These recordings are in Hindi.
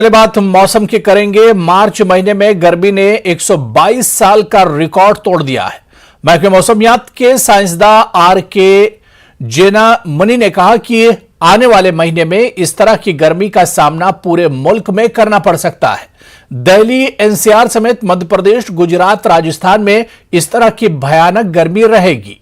पहले बात हम मौसम की करेंगे। मार्च महीने में गर्मी ने 122 साल का रिकॉर्ड तोड़ दिया है। महकमे मौसमियात के साइंसदान आर.के. जेनामनी ने कहा कि आने वाले महीने में इस तरह की गर्मी का सामना पूरे मुल्क में करना पड़ सकता है। दिल्ली, एनसीआर समेत मध्य प्रदेश, गुजरात, राजस्थान में इस तरह की भयानक गर्मी रहेगी।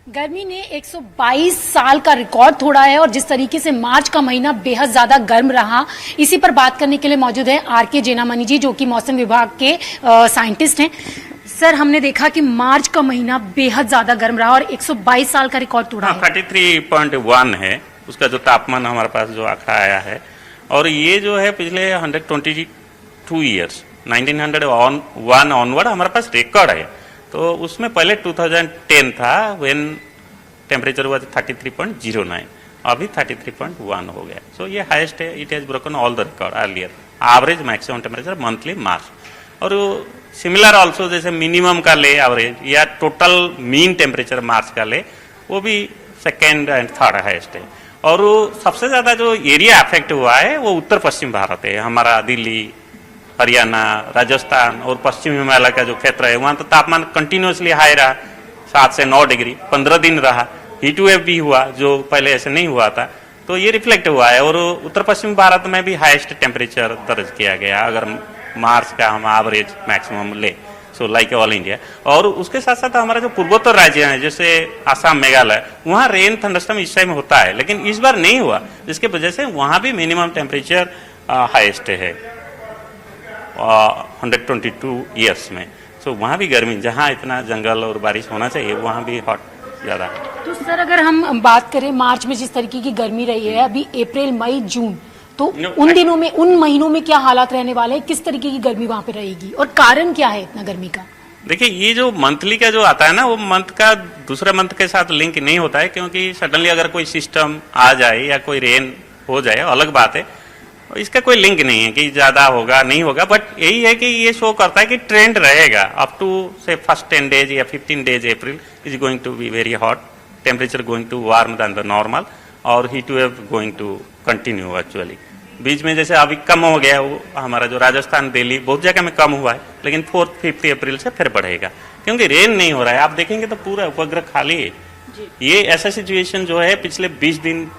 गर्मी ने 122 साल का रिकॉर्ड तोड़ा है और जिस तरीके से मार्च का महीना बेहद ज्यादा गर्म रहा, इसी पर बात करने के लिए मौजूद है आर.के. जेनामनी जी, जो कि मौसम विभाग के साइंटिस्ट हैं। सर, हमने देखा कि मार्च का महीना बेहद ज्यादा गर्म रहा और 122 साल का रिकॉर्ड तोड़ा है। 33.1 है उसका जो तापमान हमारे पास जो आंकड़ा आया है, और ये जो है पिछले 122 ईयर्स 1901 ऑनवर्ड हमारे पास रिकॉर्ड है। तो उसमें पहले 2010 था व्हेन टेम्परेचर हुआ 33.09, अभी 33.1 हो गया। सो ये हाईएस्ट है, it has broken all the record earlier average maximum temperature monthly March. और सिमिलर ऑल्सो जैसे मिनिमम का ले एवरेज या टोटल मीन टेम्परेचर मार्च का ले, वो भी सेकेंड एंड थर्ड हाईएस्ट है। और सबसे ज्यादा जो एरिया अफेक्ट हुआ है वो उत्तर पश्चिम भारत है। हमारा दिल्ली, हरियाणा, राजस्थान और पश्चिम हिमालय का जो क्षेत्र है, वहां तो तापमान कंटिन्यूसली हाई रहा, 7 से 9 डिग्री 15 दिन रहा। हीट वेव भी हुआ जो पहले ऐसे नहीं हुआ था, तो ये रिफ्लेक्ट हुआ है। और उत्तर पश्चिम भारत में भी हाईएस्ट टेम्परेचर दर्ज किया गया अगर मार्च का हम एवरेज मैक्सिमम ले, सो लाइक ऑल इंडिया। और उसके साथ साथ हमारा जो पूर्वोत्तर राज्य है जैसे आसाम, मेघालय, वहाँ रेन थंडरस्टॉर्म इस टाइम होता है, लेकिन इस बार नहीं हुआ, जिसके वजह से वहाँ भी मिनिमम टेम्परेचर हाईएस्ट है 122 ईयर्स में। सो वहाँ भी गर्मी, जहाँ इतना जंगल और बारिश होना चाहिए वहाँ भी हॉट ज्यादा है। तो सर, अगर हम बात करें मार्च में जिस तरीके की गर्मी रही है, अभी अप्रैल, मई, जून, तो उन दिनों में, उन महीनों में क्या हालात रहने वाले हैं? किस तरीके की गर्मी वहाँ पे रहेगी और कारण क्या है इतना गर्मी का? देखिए, ये जो मंथली का जो आता है ना, वो मंथ का दूसरे मंथ के साथ लिंक नहीं होता है, क्योंकि सडनली अगर कोई सिस्टम आ जाए या कोई रेन हो जाए अलग बात है, इसका कोई लिंक नहीं है कि ज्यादा होगा नहीं होगा। बट यही है कि ये शो करता है कि ट्रेंड रहेगा अप टू से फर्स्ट 10 डेज या 15 days April is going to be very hot, temperature going to warm than the normal, और heat wave going to continue actually. बीच में जैसे अभी कम हो गया वो हमारा जो राजस्थान, दिल्ली, बहुत जगह में कम हुआ है, लेकिन 4-5 अप्रैल से फिर बढ़ेगा क्योंकि रेन नहीं हो रहा है। आप देखेंगे तो पूरा उपग्रह खाली है। ये ऐसा सिचुएशन जो है पिछले 20 दिन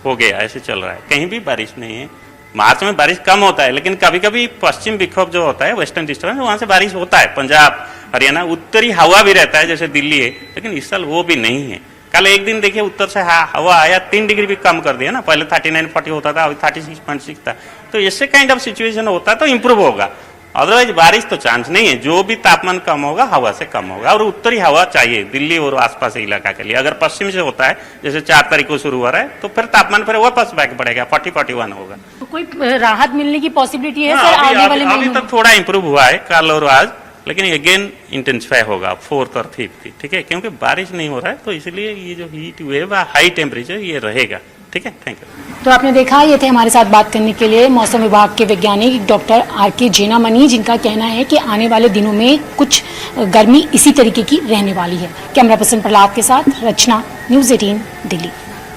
हो गया ऐसे चल रहा है, कहीं भी बारिश नहीं है। मार्च में बारिश कम होता है, लेकिन कभी कभी पश्चिम विक्षोभ जो होता है, वेस्टर्न डिस्टर्बेंस, वहां से बारिश होता है। पंजाब, हरियाणा, उत्तरी हवा भी रहता है जैसे दिल्ली है, लेकिन इस साल वो भी नहीं है। कल एक दिन देखिए उत्तर से हवा आया, 3 डिग्री भी कम कर दिया ना, पहले 39-40 होता था, अभी 36.6 था। तो ऐसे काइंड ऑफ सिचुएशन होता है तो इंप्रूव होगा, अदरवाइज बारिश तो चांस नहीं है। जो भी तापमान कम होगा हवा से कम होगा, और उत्तरी हवा चाहिए दिल्ली और आसपास के इलाका के लिए। अगर पश्चिम से होता है जैसे 4 तारीख को शुरू हो रहा है, तो फिर तापमान फिर वापस बैक बढ़ेगा, 40-41 होगा। तो कोई राहत मिलने की पॉसिबिलिटी है सर आने वाले महीनों में? अभी तक थोड़ा इंप्रूव हुआ है कल और आज, लेकिन अगेन इंटेंसिफाई होगा 4th और 5th, ठीक है, क्योंकि बारिश नहीं हो रहा है, तो इसलिए ये जो हीट वेव हाई टेम्परेचर ये रहेगा। ठीक है, थैंक यू। तो आपने देखा, ये थे हमारे साथ बात करने के लिए मौसम विभाग के वैज्ञानिक डॉक्टर आर.के. जेनामनी, जिनका कहना है कि आने वाले दिनों में कुछ गर्मी इसी तरीके की रहने वाली है। कैमरा पर्सन प्रहलाद के साथ रचना, न्यूज़ 18 दिल्ली।